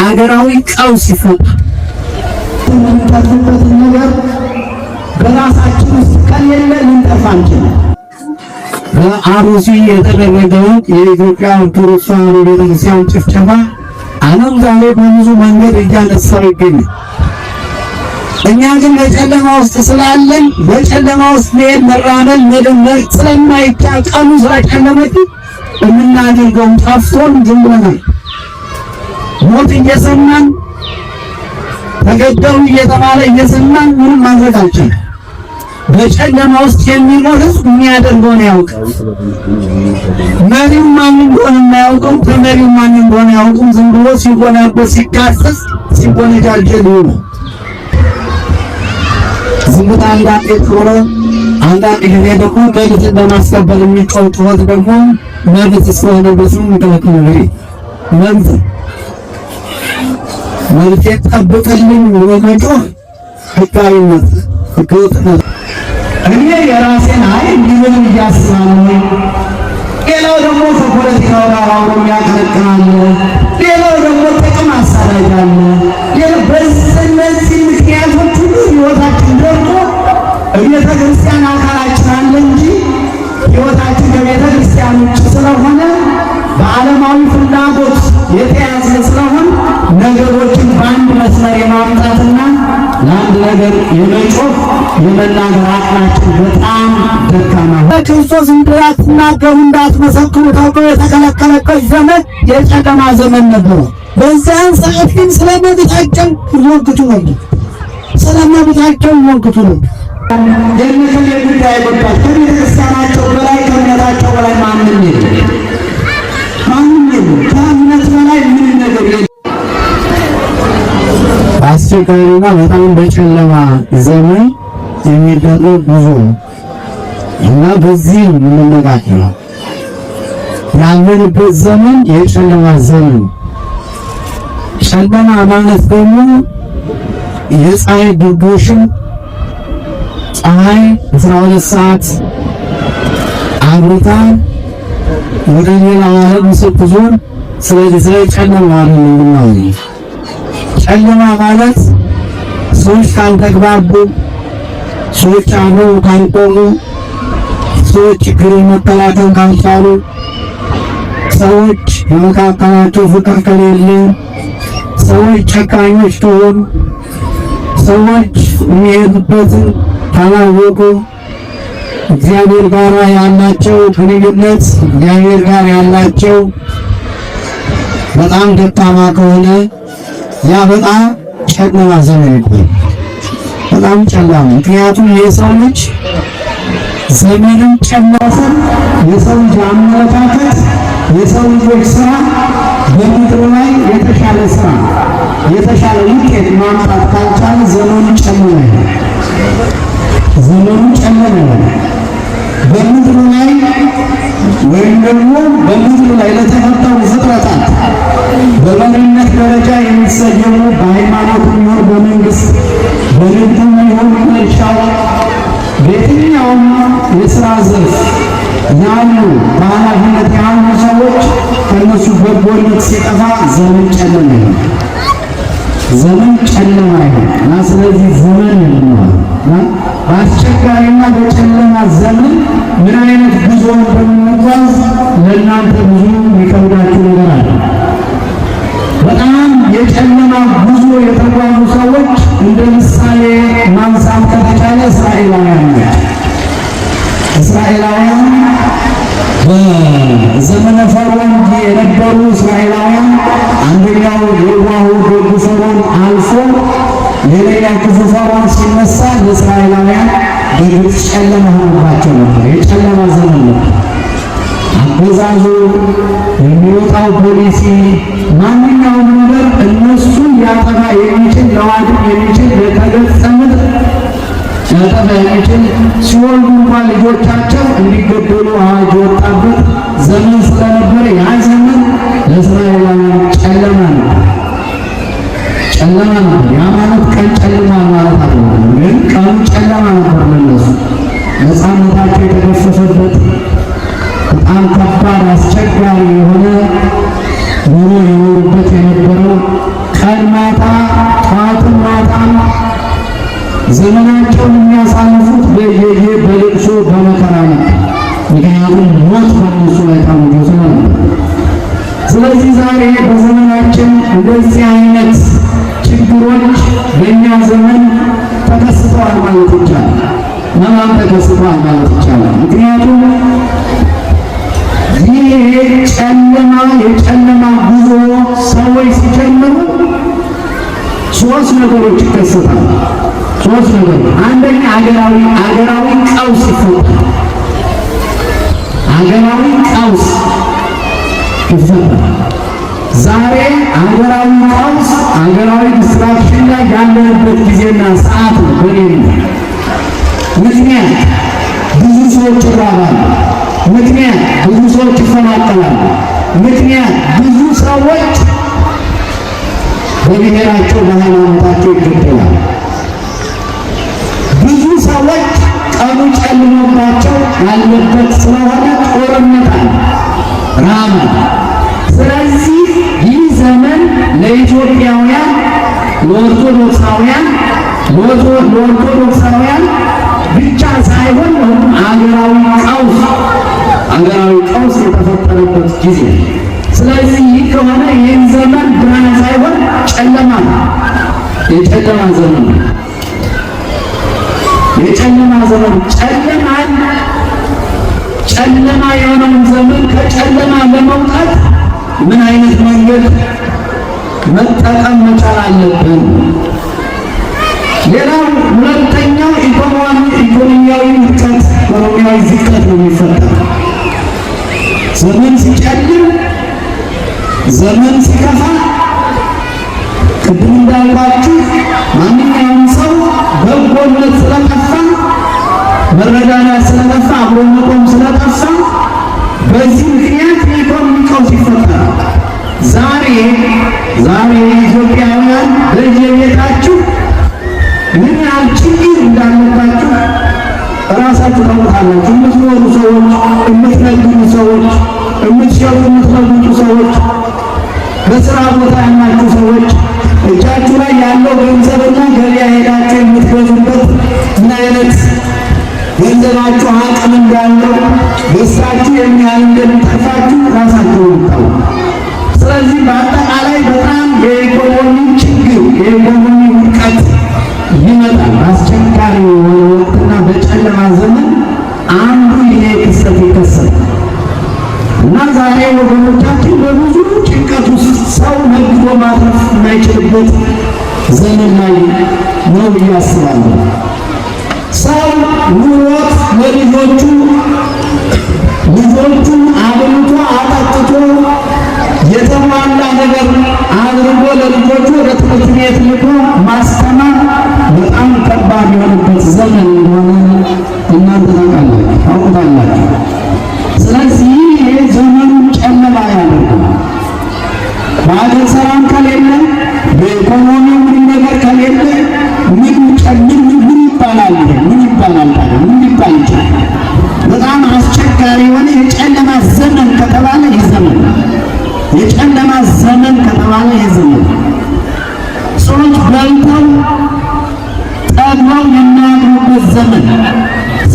አገራዊ ቀውስ ይፈጠራል። የምንጠፋበት ነገር በራሳችን ውስጥ ከሌለ ልንጠፋ አንችልም። በአሩሲ የተደረገው የኢትዮጵያ ኦርቶዶክስ ተዋሕዶ ቤተክርስቲያን ጭፍጨፋ ዓለም ዛሬ በብዙ መንገድ እያነሳው ይገኛል። እኛ ግን በጨለማ ውስጥ ስላለን በጨለማ ውስጥ መሄድ መራመድ መደመር ስለማይቻል ቀኑ ስለጨለመብን የምናደርገው ጠፍቶን ዝም ብለናል። ሞት እየሰማን ተገደሉ እየተባለ እየሰማን ምንም ማድረግ አልቻልንም። በጨለማ ውስጥ የሚኖር ሕዝብ የሚያደርገውን ያውቃል። መሪው ማን እንደሆነ የማያውቀው ተመሪው ማን እንደሆነ ያውቁም። ዝም ብሎ ሲጎናበስ ሲካሰስ ሲጎነጃጀል ነው። ዝምታ አንዳንዴ ሆኖ አንዳንድ ጊዜ ደግሞ መብትን በማስከበር የሚጮህ ጩኸት ደግሞ መብት ስለሆነ በስሙ የሚከለክል ነገር መብት ጠብቅልኝ ብሎ መጮህ ሕጋዊነት ሕገወጥነት። እኔ የራሴን ኃይል እንዲሆን እያስባለሁ። ሌላው ደግሞ ከፖለቲካው ጋር አብሮ የሚያቀነቅናል። ሌላው ደግሞ ጥቅም አሳዳጅ አለ። በእነዚህ ምክንያቶች ሁሉ ሕይወታችን ደርቆ ቤተ ክርስቲያን አካላችን አለ እንጂ ሕይወታችን ከቤተ ክርስቲያን ውጭ ስለሆነ በዓለማዊ ፍላጎት የተያዘ ስለሆን ነገሮችን በአንድ መስመር የማምጣትና ለአንድ ነገር የመጮህ የመናገር አቅማችን በጣም ደካማ ነው። በክርስቶስ እንዳትናገሩ እንዳትመሰክሩ ተብሎ የተከለከለበት ዘመን የጨለማ ዘመን ነበረ። በዚያን ሰዓት ግን ስለመብታቸው ይሞግቱ ነበር። ስለመብታቸው ይሞግቱ ነበር። የእነከሌ ጉዳይ ጎዳት ከቤተ ክርስቲያናቸው በላይ ከእምነታቸው በላይ ማንም የለም። ከእምነት በላይ ምን ነገር የለም። አስቸጋሪና በጣም በጨለማ ዘመን የሚደረግ ጉዞ እና በዚህ የምንነጋገረው ያለንበት ዘመን የጨለማ ዘመን። ጨለማ ማለት ደግሞ የፀሐይ ግርዶሽን ፀሐይ 12 ሰዓት አብርታ ወደ ሌላ ዓለም ስትዞር ስለዚህ ስለ ጨለማ ነው። ጨለማ ማለት ሰዎች ካልተግባቡ፣ ሰዎች አብረው ካልቆሙ፣ ሰዎች ችግርን መከላከል ካልቻሉ፣ ሰዎች በመካከላቸው ፍቅር ከሌለ፣ ሰዎች ጨካኞች ከሆኑ፣ ሰዎች የሚሄዱበትን ካላወቁ፣ እግዚአብሔር ጋር ያላቸው ግንኙነት እግዚአብሔር ጋር ያላቸው በጣም ደካማ ከሆነ ያ በጣም ጨለማ ዘመን ይባላል። በጣም ጨለማ። ምክንያቱም የሰው ልጅ ዘመንም ጨለማ፣ የሰው ልጅ አመለካከት፣ የሰው ልጆች ስራ በምድር ላይ የተሻለ ስራ የተሻለ ውጤት ማምጣት ካልቻለ ዘመኑ ጨለማ ነው። ዘመኑ ጨለማ ነው። በምድር ላይ ወይም ደግሞ በምድር ላይ ለተፈጠሩ ፍጥረታት በመሪነት ደረጃ የሚሰየሙ በሃይማኖት ይሁን በመንግስት በንግዱ ይሁን በእርሻው በየትኛውም የሥራ ዘርፍ ያሉ በኃላፊነት ያሉ ሰዎች ከእነሱ በጎነት ሲጠፋ ዘመን ጨለማ ነው። ዘመን ጨለማ ነው እና ስለዚህ ዘመን ነው በአስቸጋሪና በጨለማ ዘመን ምን አይነት ጉዞ እንደምንጓዝ ለእናንተ ብዙ የሚከብዳችሁ ነገር አለ። በጣም የጨለማ ጉዞ የተጓዙ ሰዎች እንደ ምሳሌ ማንሳት ከተቻለ እስራኤላውያን ናቸው። እስራኤላውያን በዘመነ ፈርዖን የነበሩ እስራኤላውያን አንደኛው የዋሁ ደጉ ፈርዖን አልፎ የሌላው ክፉ ፈርዖን ሲነሳ ለእስራኤላውያን በግልጽ ጨለማ ሆኖባቸው ነበር። የጨለማ ዘመን ነበር። አገዛዙ የሚወጣው ፖሊሲ ማንኛውም ነገር እነሱ ያጠፋ የሚችል ለዋድም የሚችል ለተገጸ ምድር ያጠፋ የሚችል ሲወልዱ እንኳን ልጆቻቸው እንዲገደሉ አዋጅ ወጣበት ዘመን ስለነበረ ያ ዘመን ለእስራኤላውያን ጨለማ ነበር። ጨለማ ነበር። ያ ማለት ቀን ጨለማ ማለት አይደለም፣ ግን ቀኑ ጨለማ ነበር ለነሱ። ነፃነታቸው የተገፈፈበት በጣም ከባድ አስቸጋሪ የሆነ ኑሮ የኖሩበት የነበረው ቀን ማታ ጠዋትም ማታ ዘመናቸውን የሚያሳልፉት በልቅሶ በመከራ ነው። ምክንያቱም ሞት በእነሱ ላይ ታውጆ ስለሆነ። ስለዚህ ዛሬ በዘመናችን እንደዚህ አይነት ችግሮች በእኛ ዘመን ተከስተዋል ማለት ይቻላል። ለማን ተከስተዋል ማለት ይቻላል? ምክንያቱም ይህ የጨለማ ጉዞ ሰዎች ሲጀምሩ ሶስት ነገሮች ይከሰታሉ። ሶስት ነገሮች። አንደኛ አገራዊ ቀውስ ይፈጠራል። አገራዊ ቀውስ ይፈጠራል። ዛሬ አገራዊ ቀውስ አገራዊ ዲስትራክሽን ላይ ያለንበት ጊዜና ሰዓት ነው። ምክንያት ብዙ ሰዎች ይራባሉ። ምክንያት ብዙ ሰዎች ይፈናቀላሉ። ምክንያት ብዙ ሰዎች በብሔራቸው በሃይማኖታቸው ይገደላሉ። ብዙ ሰዎች ቀኑ ጨልሞባቸው ያለበት ስለሆነ ጦርነት አለ፣ ረሃብ አለ። ስለዚህ ይህ ዘመን ለኢትዮጵያውያን ለኦርቶዶክሳውያን ብቻ ሳይሆን አገራዊ ቀውስ የተፈጠረበት ጊዜ። ስለዚህ ይህ ከሆነ ይህን ዘመን ብርሃን ሳይሆን ጨለማ ነው፣ የጨለማ ዘመን ነው። የጨለማ ዘመን ጨለማ የሆነውን ዘመን ከጨለማ ለመውጣት ምን አይነት መንገድ መጠቀም መቻል አለብን? ሌላው ሁለተኛው ኢኮኖሚያዊ ዝቀት ነው የሚፈጠረው። ዘመን ሲጨልም፣ ዘመን ሲከፋ፣ ቅድም እንዳልኳችሁ ማንኛውም ሰው በጎነት ስለጠፋ፣ መረዳዳት ስለጠፋ፣ አብሮ መቆም ስለጠፋ በዚህ ምክንያት የኢኮኖሚ ቀውስ ይፈጠራል። ዛሬ ኢትዮጵያውያን በየቤታችሁ ምን ያህል ችግር እንዳለባችሁ ራሳችሁ ታውቃላችሁ። የምትኖሩ ሰዎች፣ የምትነግዱ ሰዎች፣ የምትሸጡ የምትለውጡ ሰዎች፣ በስራ ቦታ ያላችሁ ሰዎች እጃችሁ ላይ ያለው ገንዘብና ገበያ ሄዳችሁ የምትገዙበት ምን አይነት ገንዘባችሁ አቅም እንዳለው ገዝታችሁ የሚያህል እንደሚጠፋችሁ ራሳችሁ ይታወቃል። ስለዚህ በአጠቃላይ በጣም የኢኮኖሚ ችግር የኢኮኖሚ ውድቀት ይመጣል። አስቸጋሪ የሆነ ወቅትና በጨለማ ዘመን አንዱ ይሄ ክስተት ይከሰታል እና ዛሬ ወገኖቻችን በብዙ ጭንቀት ውስጥ ሰው ነግዶ ማትረፍ የማይችልበት ዘመን ላይ ነው ብዬ አስባለሁ። ሰው ኑሮት ልጆቹን አብልቶ አጠጥቶ የተሟላ ነገር አድርጎ ለልጆቹ ወደ ትምህርት ቤት ልኮ ማስተማር በጣም ከባድ የሆነበት ዘመን እንደሆነ እናንተ ታውቁታላችሁ። ስለዚህ ይህ ዘመኑን ጨለማ ያደርጋል። በሀገር ሰላም ከሌለ፣ በኢኮኖሚ ምን ነገር ከሌለ ምን ይባላል? ምን ሊባል ይችላል? በጣም አስቸጋሪ የሆነ የጨለማ ዘመን ከተባለ ይህ ዘመን የጨለማ ዘመን ከተባለ ይህ ዘመን ሰዎች በልተው ጠግበው የማያድሩበት ዘመን፣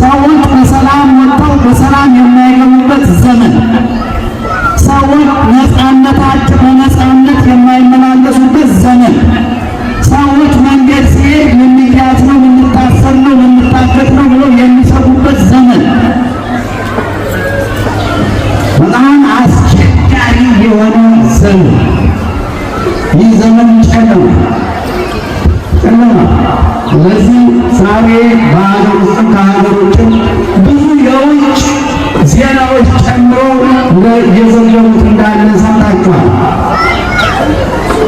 ሰዎች በሰላም ወጥተው በሰላም የማይገቡበት ዘመን፣ ሰዎች ነፃነታቸው በነፃነት የማይመላለሱበት ዘመን፣ ሰዎች መንገድ ሲሄድ ልንያዝ ነው፣ ልንታሰር ነው፣ ልንታገት ነው ብለው የሚሰጉበት ዘመን፣ በጣም አስቸጋሪ የሆነ ዘመን። ይህ ዘመን ጨለማ። ስለዚህ ዛሬ በሀገር ውስጥም ከሀገር ውጭም ብዙ የውጭ ዜናዎች ጨምሮ እየዘገቡት እንዳለ ሰምታችኋል።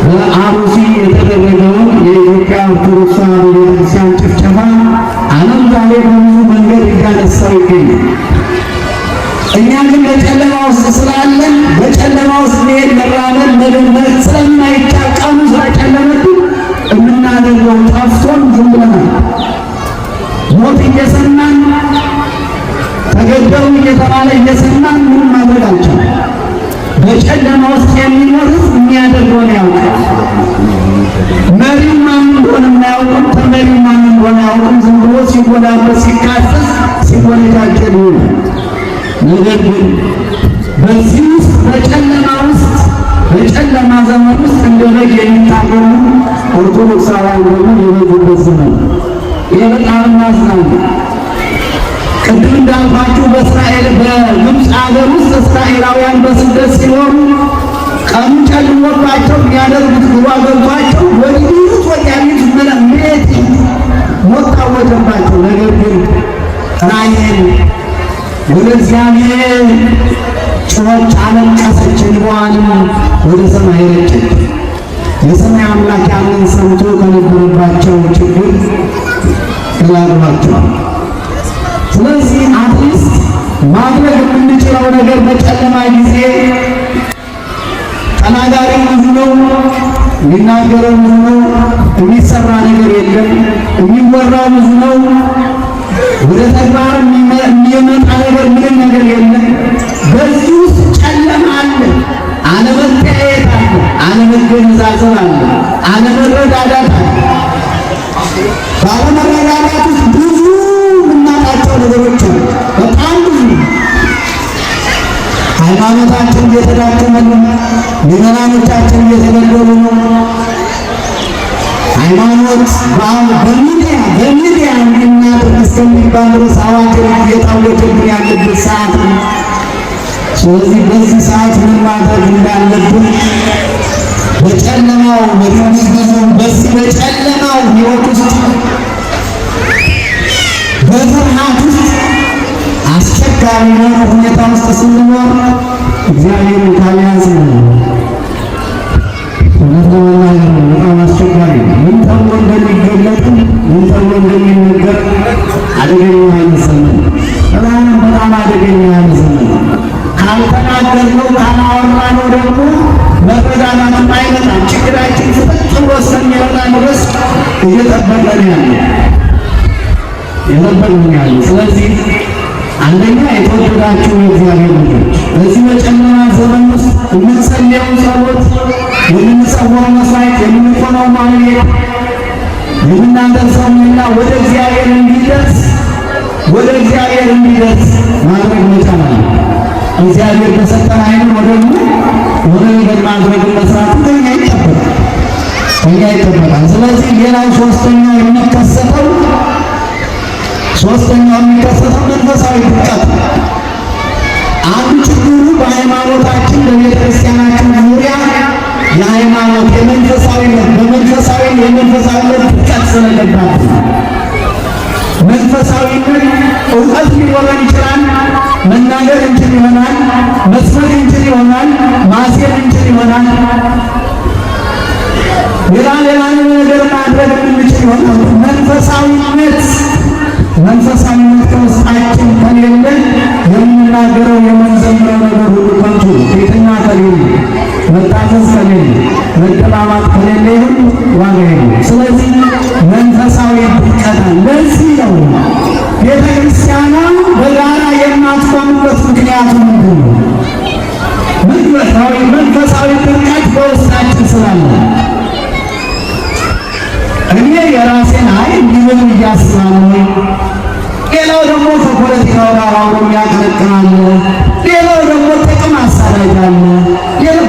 በአሩሲ የተደረገውን የኢትዮጵያ ኦርቶዶክስ ተዋሕዶ ቤተክርስቲያን ጭፍጨፋ ዓለም ዛሬ በብዙ መንገድ እያነሳው ይገኛል። እኛ ግን በጨለማ ውስጥ ስላለን በጨለማ ውስጥ መሄድ መራመድ መደመጥ ስለማይቻል ቀኑ ስለጨለመብን የምናደርገው ጠፍቶን ዝም ብለናል። ሞት እየሰማን ተገደሉ እየተባለ እየሰማን ምንም ማድረግ አልቻለም። በጨለማ ውስጥ የሚኖር ሕዝብ የሚያደርገውን ያውቃል። መሪው ማን እንደሆነ የማያውቁም፣ ተመሪው ማን እንደሆነ አያውቁም። ዝም ብሎ ሲጎላበት ሲካሰስ ሲጎለጃጀል ይውላል። ነገር ግን በዚህ ውስጥ በጨለማ ውስጥ በጨለማ ዘመን ውስጥ እንደ በግ የሚታገሉ ኦርቶዶክሳውያን ደግሞ የበዙበት ዘመን ነው። ይህ በጣም እናዝናለን። ቅድም እንዳልኳችሁ በእስራኤል በግብፅ ሀገር ውስጥ እስራኤላውያን በስደት ሲኖሩ ቀኑ ጨልሞባቸው የሚያደርጉት ግባ ገብቷቸው ወዲት ወዲያሚት ምሬት ሞት ታወጀባቸው። ነገር ግን ራሔል ወደ እግዚአብሔር ጮኸች፣ አለቀሰች፣ እንባዋንም ወደ ሰማይ ረጨች። የሰማይ አምላክ ያንን ሰምቶ ከነበረባቸው ችግር ገላግሏቸዋል። ስለዚህ አትሊስት ማድረግ የምንችለው ነገር በጨለማ ጊዜ ተናጋሪው ብዙ ነው፣ የሚናገረው ብዙ ነው፣ የሚሰራ ነገር የለም፣ የሚወራው ብዙ ነው፣ ወደ ተግባር የሚመጣ ነገር ምንም ነገር የለም። በዚህ ውስጥ ጨለማ አለ፣ አለመተያየት አለ፣ አለመገነዛዘብ አለ፣ አለመረዳዳት አለ። ባለመረዳዳት ውስጥ ብዙ የምናጣቸው ነገሮች አሉ፣ በጣም ብዙ። ሃይማኖታችን እየተዳከመ ነው። ምዕመናኖቻችን እየተገደሉ ነው። ሃይማኖት በሚዲያ እናድርግ እስከሚባል ድረስ አዋጅ እየታወጀብን ያለበት ሰዓት ነው። ስለዚህ በዚህ ሰዓት ምን ማድረግ እንዳለብን በጨለማው በዚህ በጨለማው ሕይወት ውስጥ በፍርሃት ውስጥ አስቸጋሪ የሆነ ሁኔታ ውስጥ ስንኖር እግዚአብሔርን ካልያዝን እውነት ለመናገር በጣም አስቸጋሪ ነው። ምን ተብሎ እንደሚገለጥም ምን ተብሎ እንደሚነገር አደገኛ አይነት ዘመን፣ በጣም አደገኛ አይነት ዘመን። ካልተናገርነው ካላወራነው ደግሞ መረዳዳትም አይመጣም። ችግራችን ፍጥጥ ብሎ እስከሚመጣ ድረስ እየጠበቀን ያለ። ስለዚህ አንደኛ የተወደዳችሁ የእግዚአብሔር ልጆች በዚህ በጨለማ ዘመን ውስጥ የምንጸልየው ጸሎት፣ የምንጸዋው መስዋዕት፣ የምንቆመው ማህሌት፣ የምናደርሰው ሜላ ወደ እግዚአብሔር እንዲደርስ ማድረግ መቻል አለ። እግዚአብሔር በሰጠን አይን ወደ ነገር ማድረግ መስራት ከኛ ይጠበቃል። ስለዚህ ሌላው ሶስተኛው የሚከሰተው መንፈሳዊ ድቀት። አንዱ ችግሩ በሃይማኖታችን በቤተ ክርስቲያናችን ዙሪያ የሃይማኖት የመንፈሳዊነት ድቀት ስለገባት መንፈሳዊነት እውቀት ሊኖረን ይችላል፣ መናገር እንችል ይሆናል፣ መስፈር እንችል ይሆናል፣ ማስየር እንችል ይሆናል፣ ሌላ ነገር ማድረግ እንችል ይሆናል። መንፈሳዊነት ከውስጣችን ከሌለ የምንናገረው የምንዘምረው ነገር ሁሉ ከንቱ፣ ትሕትና ከሌለ፣ መታዘዝ ከሌለ፣ መደማማጥ ከሌለ ይሁን ዋጋ የለውም። ስለዚህ መንፈሳዊ ድቀት አለ። ለዚህ ነው ቤተ ክርስቲያኗ በጋራ የማትቆምበት ምክንያቱ ምንድን ነው? መንፈሳዊ ድቀት በውስጣችን ስላለ እኔ የራሴን እንዲሆን እያስባለሁ፣ ሌላው ደግሞ ከፖለቲካው ጋር አብሮ የሚያቀነቅናል፣ ሌላው ደግሞ ጥቅም አሳዳጃለ።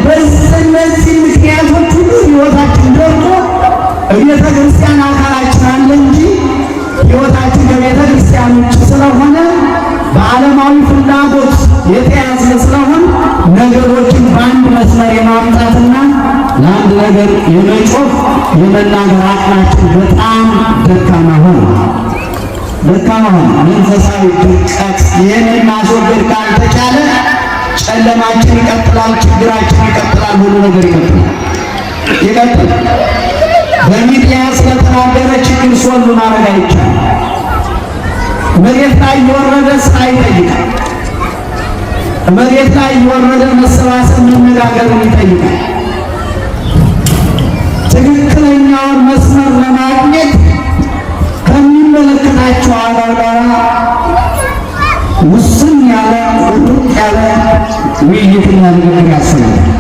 በእነዚህ ምክንያቶች ሁሉ ሕይወታችን ደርቆ ቤተ ክርስቲያን አካላችን አለ እንጂ ሕይወታችን ከቤተ ክርስቲያን ውጭ ስለሆነ በዓለማዊ ፍላጎት የተያዘ ስለሆነ ነገሮችን በአንድ መስመር የማምጣትና ለአንድ ነገር የመጮህ የመናገር አቅማችን በጣም ደካማ ሆነ። መንፈሳዊ ድቀት ይህንን ማስወገድ ካልተቻለ ጨለማችን ይቀጥላል፣ ችግራችን ይቀጥላል፣ ሁሉ ነገር ይቀጥላል። በሚዲያ ስለተናገረ ችግር ሶልቭ ማድረግ አይቻልም። መሬት ላይ እየወረደ ስራ ይጠይቃል። መሬት ላይ እየወረደ መሰባሰብ መነጋገርን ይጠይቃል። ትክክለኛውን መስመር ለማግኘት ከሚመለከታቸው አካል ጋር ውስን ያለ ሩቅ ያለ ውይይትና ንግግር ያስፈልጋል።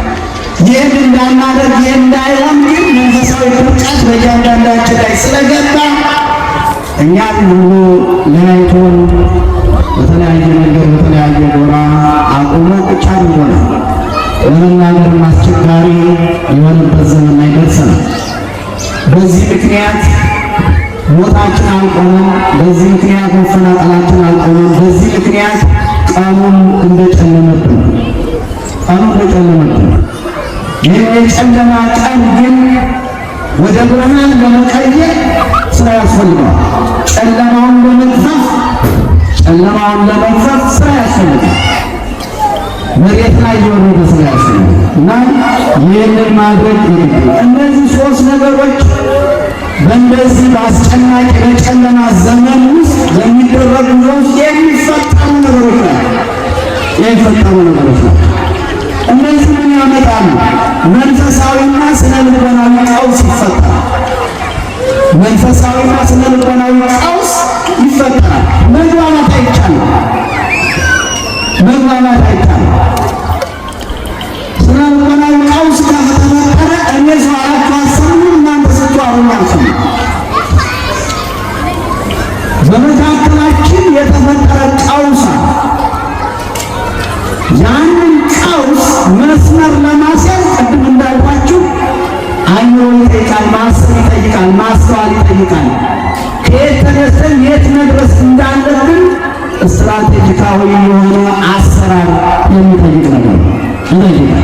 ይህን እንዳናደርግ ይህን እንዳይሆን ግን መንፈሳዊ ድርቀት በእያንዳንዳችን ላይ ስለገባ እኛም ሁሉ ለያይቶን በተለያየ ነገር በተለያየ ጎራ አቁሞ ብቻ ሆነ ለመናገር አስቸጋሪ የሆነበት ዘመን ላይ ደርሰናል። በዚህ ምክንያት ሞታችን አልቆመም። በዚህ ምክንያት መፈናቀላችን አልቆመም። በዚህ ምክንያት ቀኑን እንደጨለመብን ይህ የጨለማ ቀን ግን ወደ ብርሃን ለመቀየር ስራ ያስፈልጋል። ጨለማውን ለመግፈፍ ስራ ያስፈልጋል። መሬት ላይ የወረደ ስራ ያስፈልጋል እና ይህንን ማድረግ እነዚህ ሶስት ነገሮች በእንደዚህ በአስጨናቂ በጨለማ ዘመን ውስጥ በሚደረጉ ውስጥ የሚፈጠሩ ነገሮች ናቸው። እነዚህ ምን ያመጣሉ? መንፈሳዊና ስነ ልቦናዊ ቀውስ ይፈጠራል። መንፈሳዊና ስነ ልቦናዊ ቀውስ ይፈጠራል። መግባባት አይቻልም። ስነ ልቦናዊ ቀውስ ከተፈጠረ እኔ ሰው አላችሁ አሰሙ እናንተ ስትዋሩ አልሰሙ። በመካከላችን የተፈጠረ ቀውስ ያንን ቀውስ መስመር ለማስያዝ ቅድም እንዳልኳችሁ አእምሮ ይጠይቃል፣ ማሰብ ይጠይቃል፣ ማስተዋል ይጠይቃል። ከየት ተነስተን የት መድረስ እንዳለብን ስትራቴጂካዊ የሆነ አሰራር የሚጠይቅ ነገር ይጠይቃል።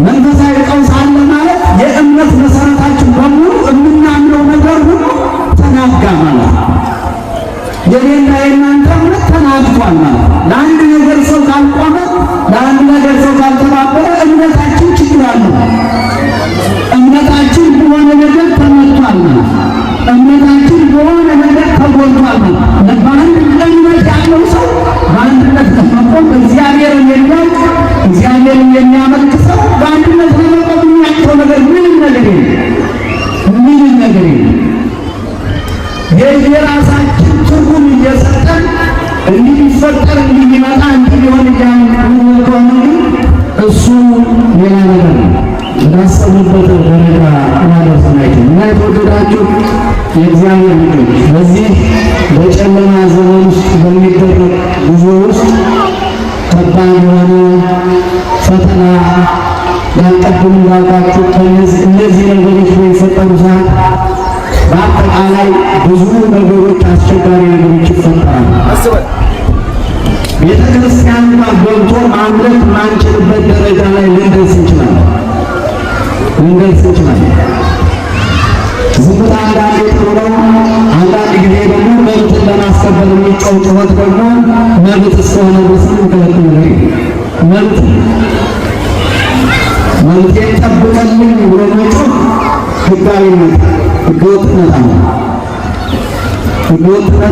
መንፈሳዊ ቀውስ አለ ማለት የእምነት መሰረታችን በሙሉ የምናምነው ነገር ሁሉ ተናጋ ማለት ነው። የኔና የእናንተ እምነት ተናግቷል ማለት ነው። ለአንድ ነገር ሰው ካልቆመ፣ ለአንድ ነገር ሰው ካልተባበረ እምነታችን ችግር አለው። እምነታችን በሆነ ነገር ተመቷል ማለት ነው። እምነታችን በሆነ ነገር ተጎድቷል ማለት ነው። በአንድ እምነት ያለው ሰው በአንድነት ለመቆም እግዚአብሔርን የሚያውቅ እግዚአብሔርን የሚያመልክ ሰው በአንድነት ለመቆም የሚያቅተው ነገር ምንም ነገር የለም። የራሳችን ትርጉም እየሰጠን እንዲህ ሊፈጠር እንዲህ ሊመጣ እንዲህ ሊሆን ከሆነ እሱ ሌላ ነገር ነው። እንዳሰቡበት ደረጃ ማለትናቸው እና የተወደዳችሁ የእግዚአብሔር ልጆች በዚህ በጨለማ ዘመን ውስጥ በሚደረግ ጉዞ ውስጥ ከባድ የሆነ ፈተና ያቀብሉ ያልኳችሁ እነዚህ ነገሮች በሚፈጠሩ ሰዓት በአጠቃላይ ብዙ ነገሮች አስቸጋሪ ነገሮች ይፈጠራሉ። ቤተ ክርስቲያን ገብቶ ማምለክ ማንችልበት ደረጃ ላይ ልንደርስ እንችላለን። ዝምታ አንዳንዴ ጥሩ ነው። አንዳንድ ጊዜ ደግሞ መብትን ለማስከበር የሚጮህ ጩኸት ደግሞ መብት እስከሆነ ድረስ የሚከለክል ነገር መብቴን ጠብቀልኝ ብሎ መጮህ ህጋዊነት ህገወጥነት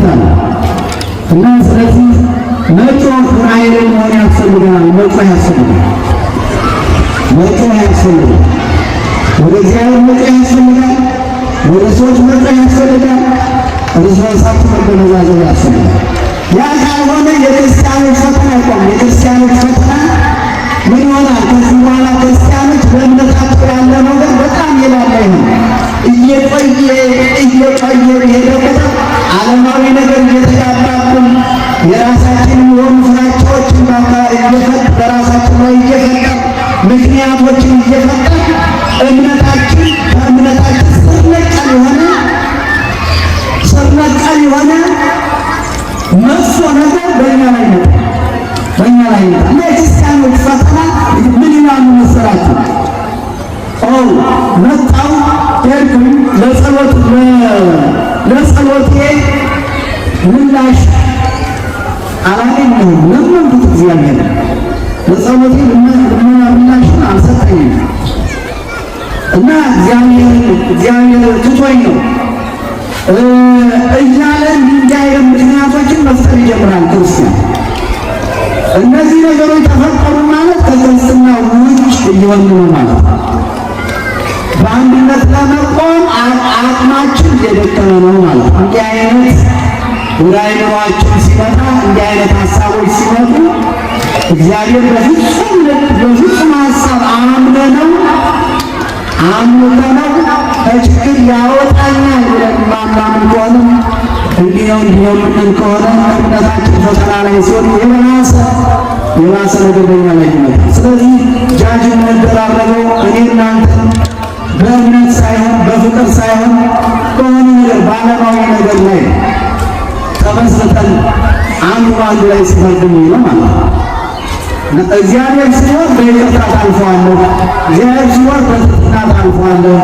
አለ እና ስለዚህ መጮህ ኃይልን መሆን ያስፈልጋል። መጮህ ያስፈልጋል። ወደ እግዚአብሔር መጮህ ያስፈልጋል። ወደ ሰዎች መጮህ ያስፈልጋል። እርስ በርሳችሁ መገነዛዘብ ያስፈልጋል። ያ ካልሆነ የክርስቲያኖች ፈተና አይቆምም። የክርስቲያኖች ፈተና ምን ይሆናል? ከዚህ በኋላ ክርስቲያኖች በእምነታቸው ያለ ነገር በጣም የላላ ይሆናል። እየቆየ የሄደ ቁጥር ዓለማዊ ነገር እየተጋባብን የራሳችን የሆኑ ፍራቻዎችን በራሳችን ላይ እየፈጠር ምክንያቶችን እየፈጠር ከእምነታችን ስር ነቀል የሆነ መጥፎ ነገር በእኛ ላይ ነው እና የክርስቲያኖች ፈተና ምን ይላሉ መሰላችሁ? መጣው ሄድኩኝ ለጸሎቴ ምላሽ አላገኘሁም። ለመንኩት እግዚአብሔር ለጸሎቴ ምላሽን አልሰጠኝም እና እግዚአብሔር ትቶኝ ነው እያለ እንዲህ አይነት ምክንያቶችን መፍጠር ይጀምራል ክርስቲያን። እነዚህ ነገሮች ተፈጠሩ ማለት ከክርስትና ውጭ እየሆኑ ነው ማለት ነው። በአንድነት ለመቆም አቅማችን እየደከመ ነው ማለት ነው። እንዲህ አይነት ወደ አእምሯችን ሲመጣ እንዲህ አይነት ሀሳቦች ሲመጡ እግዚአብሔር በፍጹም ልብ በፍጹም ሐሳብ አምነነው ከችግር ያወጣኛል ብለን ማምናምን ከሆነ እንዲያው የምንል ከሆነ እምነታችን ፈተና ላይ ሲሆን የባሰ ነገረኛ ላይ ይመጣል። ስለዚህ ጃጅ የምንደራረገው እኔ እናንተ በእምነት ሳይሆን በፍቅር ሳይሆን በሆነ ነገር በዓለማዊ ነገር ላይ ተመስርተን አንዱ ላይ ሲፈርድም ነው ማለት ነው። እግዚአብሔር ሲኖር በይቅርታ ታልፈዋለሁ። እግዚአብሔር ሲኖር በትህትና ታልፈዋለሁ።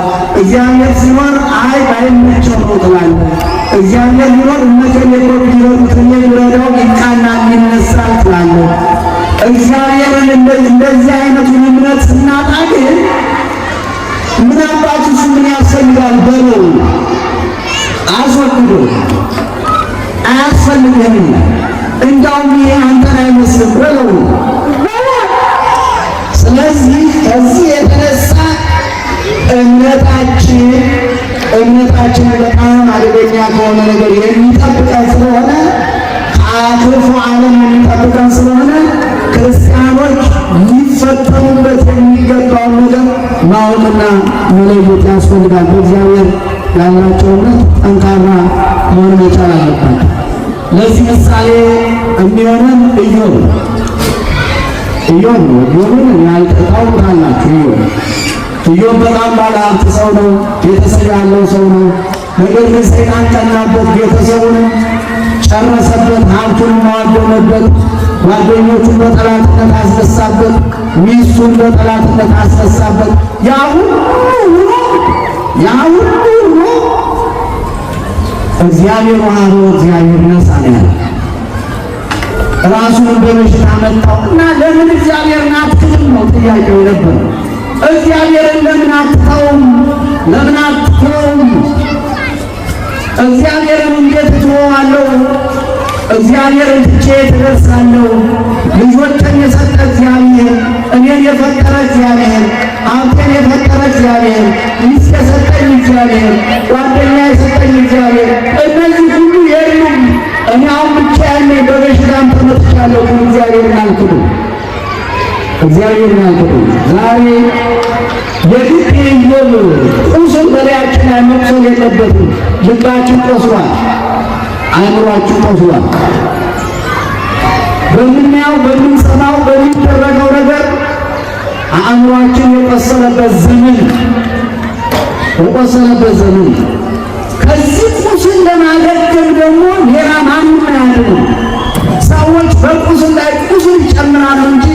እግዚአብሔር ሲኖር አይ ባይመቸው ነው ትላለህ። እግዚአብሔር ሲኖር እነከሌ ቢረዱት እኔ ብረዳው ይቃናል ይነሳል ትላለህ። እግዚአብሔርን እንደዚህ አይነቱን እምነት ስናጣ ግን ምን አባቱስ ምን ያስፈልጋል በለው አስወግዶ አያስፈልግህም እንዳውም ይሄ አንተን አይመስልም በለው። ስለዚህ ከዚህ የተነሳ እምነታችን በጣም አደገኛ ከሆነ ነገር የሚጠብቀን ስለሆነ ከክፉ ዓለም የሚጠብቀን ስለሆነ ክርስቲያኖች ሊፈተኑበት የሚገባውን ነገር ማወቅና መለየት ያስፈልጋል። በእግዚአብሔር ያላቸው እምነት ጠንካራ መሆን መቻል አለባቸው። ለዚህ ምሳሌ የሚሆነን ኢዮብን ያልታውቃላችሁ። ኢዮብ በጣም ባለ ሀብት ሰው ነው፣ ቤተሰብ ያለው ሰው ነው። ነገር ግን ሰይጣን ቀናበት፣ ቤተሰቡንም ጨረሰበት፣ ሀብቱን ማወደመበት፣ ጓደኞቹን በጠላትነት አስነሳበት፣ ሚስቱን በጠላትነት አስነሳበት። ያ ሁሉ እግዚአብሔር ዋህዶ እግዚአብሔር ነሳ ነው። ራሱን በበሽታ መጣው እና ለምን እግዚአብሔርን አትክድም ነው ጥያቄው ነበር። እግዚአብሔርን ለምን አትተውም? እግዚአብሔርን እንዴት እተወዋለሁ? እግዚአብሔርን ትቼ እደርሳለሁ? ልጆችን የሰጠ እግዚአብሔር፣ እኔን የፈጠረ እግዚአብሔር፣ ሀብቴን የፈጠረ እግዚአብሔር፣ ሚስት የሰጠኝ እግዚአብሔር፣ ጓደኛ የሰጠኝ እግዚአብሔር፣ እነዚህ ሁሉ የሉም። እኔ አሁን ብቻዬን በበሽታም ተመትቻለሁ። እግዚአብሔርን አልክድም። ዛሬ የግድ ኢዮብ ቁስል በላያችን ላይ መቁሰል የለበትም። ልባችን ቆስሏል፣ አእምሯችን ቆስሏል። በምናየው በምንሰማው በሚደረገው ነገር አእምሯችን የቆሰለበት ዘመን ከዚህ ቁስል ለማገገም ደግሞ ሌላ ማንም አያድንም። ሰዎች በቁስል ላይ ቁስል ይጨምራሉ እንጂ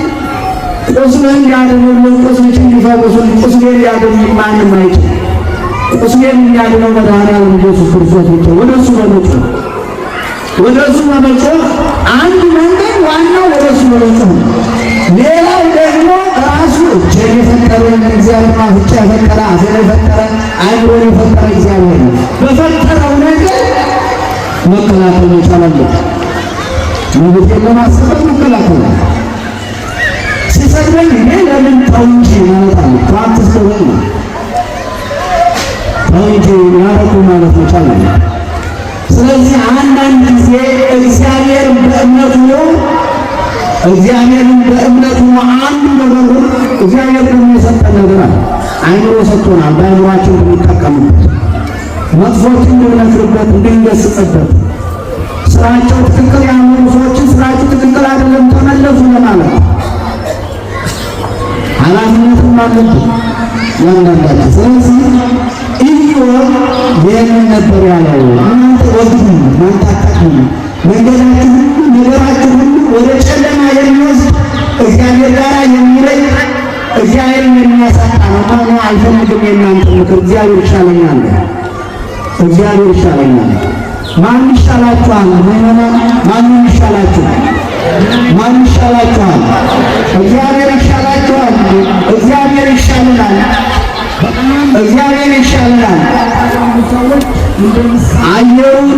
ቁስልን እንዲያድኑልን ቁስልሽን እንዲፈውሱልን ቁስሌን ሊያድኑልኝ ማንም አይችልም። ቁስሌን የሚያድነው መድኃኒዓለም ኢየሱስ ክርስቶስ ብቻ። ወደሱ በመጮህ አንድ መንገድ ዋናው ወደሱ በመጮህ ነው። ሌላው ደግሞ ራሱ እጄን የፈጠረን እግዚአብሔር፣ አፍንጫ የፈጠረ አፌን የፈጠረ አይምሮን የፈጠረ እግዚአብሔር ነው። በፈጠረው ነገር መከላከል መቻል አለብን። መብቴን ለማስጠበቅ መከላከል ሲሰድበኝ እኔ ለምን ተው እንጂ ማለት አለ። አትስደበኝ ነው ተው እንጂ ያረኩ ማለት መቻል አለ። ስለዚህ አንዳንድ ጊዜ እግዚአብሔርን በእምነቱ አንዱ ነገር እግዚአብሔር ደግሞ የሰጠን ነገር አለ። አይምሮ ሰጥቶናል። በአይምሯችን እንጠቀምበት፣ መጥፎችን እንድንመክርበት፣ እንድንገስጽበት። ስራቸው ትክክል ያልሆኑ ሰዎችን ስራቸው ትክክል አይደለም ተመለሱ ለማለት ኃላፊነትም አለብን ያንዳንዳችን። ስለዚህ ኢዮብ ይህንን ነበር ያለው፣ እናንተ ወግዱ፣ እናንተ አታቅሙ፣ መንገዳችሁ ሁሉ ነገራችሁ ሁሉ ወደ ጨለማ የሚወስድ እግዚአብሔር ጋር የሚለይ እግዚአብሔርን የሚያሳጣ ነው። ማነው አልፈልግም የእናንተ ምክር፣ እግዚአብሔር ይሻለኛል። ማን ይሻላችኋል? ማን ይሻላችኋል? እግዚአብሔር ይሻላችኋል። እግዚአብሔር ይሻለናል። አየሩን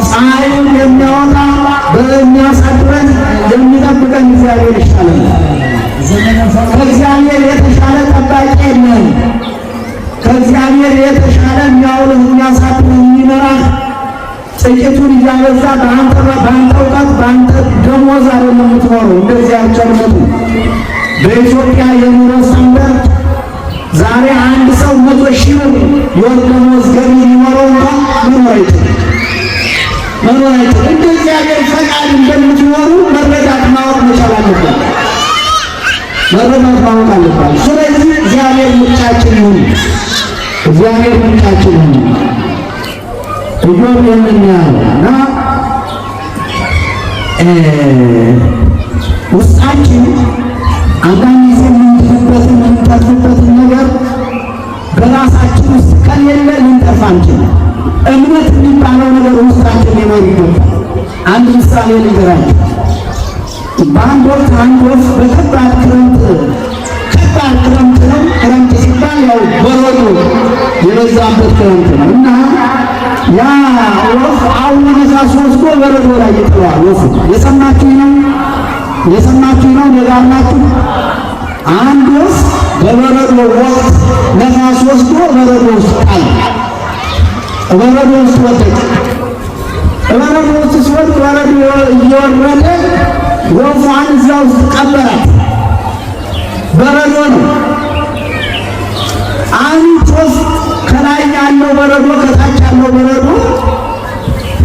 ፀሐዩን የሚያወጣ በሚያሳድረን የሚጠብቀን እግዚአብሔር ይሻለናል። ከእግዚአብሔር የተሻለ ጠባቂ የለም። ከእግዚአብሔር የተሻለ የሚያውልህ የሚያሳድርህ የሚመራህ ጥቂቱን እያበዛ በአንተ እውቀት በአንተ ደሞዝ አይደለም የምትኖረው። እንደዚህ አልጨርሰቱ። በኢትዮጵያ የኑሮ ስታንዳርድ ዛሬ አንድ ሰው 100,000 ብር የወር ደሞዝ ገቢ ሊኖረው እንኳን መኖር አይችልም። እንደ እግዚአብሔር ፈቃድ እንደምትኖሩ መረዳት ማወቅ መቻል አለበት። ስለዚህ እግዚአብሔር ምርጫችን ይሁን። ኢዮብ የምናየውና ውስጣችን አንዳንድ ጊዜ የምንተርፍበትን ነገር በራሳችን ውስጥ ከሌለ ልንጠፋ አንችልም። እምነት የሚባለው ነገር ውስጣችን ሊኖር ይገባል። አንድ ምሳሌ ልንገራችሁ። በአንድ ወቅት አንድ ወፍ በከባድ ክረምት ነው። ክረምት ሲባል ያው በረዶ የበዛበት ክረምት ነው እና ያ ወፍ አውሎ ነፋስ ወስዶ በረዶ ላይ ይጥለዋል። ወፉ የሰማችሁ ነው ደጋግማችሁ። አንድ ወፍ በበረዶ ወቅት ነፋስ ወስዶ በረዶ ውስጥ ጣለ። በረዶ ውስጥ ወደቀ። በረዶ ውስጥ ሲወድቅ በረዶ እየወረደ ወፏን እዛ ውስጥ ቀበራት። በረዶ ነው። አንድ ወፍ ከላይ ያለው በረዶ ከታች ያለው በረዶ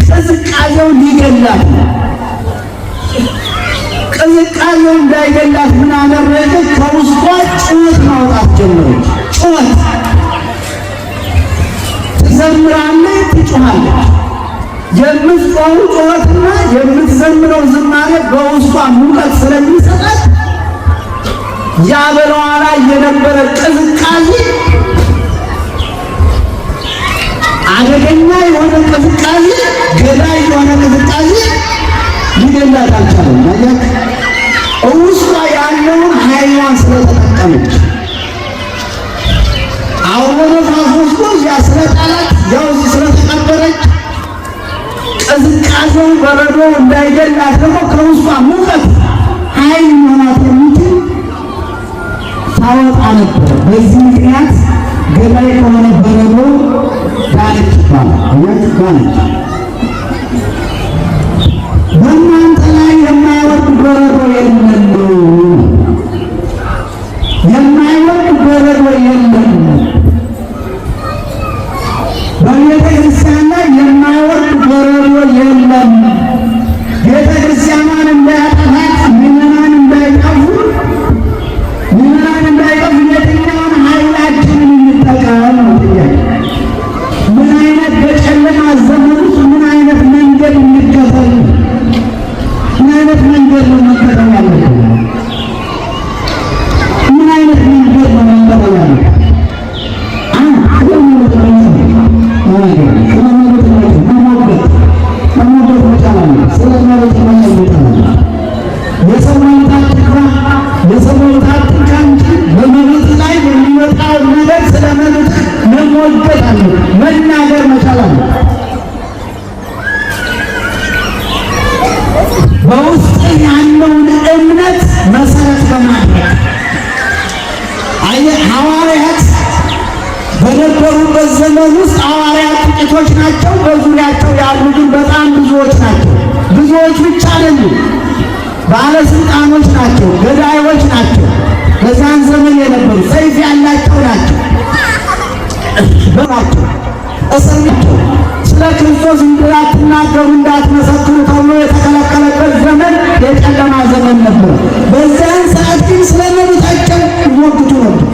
ቅዝቃዜው ሊገላት፣ ቅዝቃዜው እንዳይገላት ምን አደረገች? ከውስጧ ጩኸት ማውጣት ጀመረች። ጩኸት ትዘምራለች፣ ትጮኻለች። የምትጮኸው ጩኸትና የምትዘምረው ዝማሬ በውስጧ ሙቀት ስለሚሰጣት ያ በላዋ ላይ የነበረ ቅዝቃዜ አደገኛ የሆነ ቅዝቃዜ፣ ገዳይ የሆነ ቅዝቃዜ ሊገላት አልቻለም። ውስጧ ያለውን ኃይሏን ስለተጠቀመች አውሎ ነፋስ ወስዶ ያ ስለጣላት ያው ስለተቀበረች ቅዝቃዜው በረዶ እንዳይገላት ደግሞ ከውስጧ ሙቀት ኃይል መሆናት የሚችል ታወጣ ነበር። በዚህ ምክንያት ገዳይ ከሆነ በረዶ ዳነች ይባላል። በእናንተ ላይ የማይወርድ በረዶ የለም፣ የማይወርድ በረዶ የለም። በቤተ ክርስቲያን ላይ የማይወርድ በረዶ የለም። ቤተ ክርስቲያኗን እንዳያጠፋት፣ ምዕመናን እንዳይጠፉ የትኛውን ኃይላችንን እንጠቀም ነው ጥያቄ። ምን አይነት በጨለማ ዘመን ውስጥ ምን አይነት መንገድ እንከተል? ምን አይነት መንገድ ነው መከተል ያለብን? ምን አይነት መንገድ ነው መከተል ያለብን? መናገር መቻል አለ። በውስጥ ያለውን እምነት መሰረት በማድረግ ሐዋርያት በነበሩበት ዘመን ውስጥ ሐዋርያት ጥቂቶች ናቸው። በዙሪያቸው ያሉ ግን በጣም ብዙዎች ናቸው። ብዙዎች ብቻ አይደሉም፣ ባለስልጣኖች ናቸው፣ ገዳዮች ናቸው። በዛን ዘመን የነበሩ ሰይፍ ያላቸው ናቸው በማቸው እስርናቸው። ስለ ክርስቶስ እንዳትናገሩ እንዳትመሰክሩ ተብሎ የተከለከለበት ዘመን የጨለማ ዘመን ነበር። በዚያን ሰዓት ግን ስለ መብታቸው ይሞግቱ ነበር።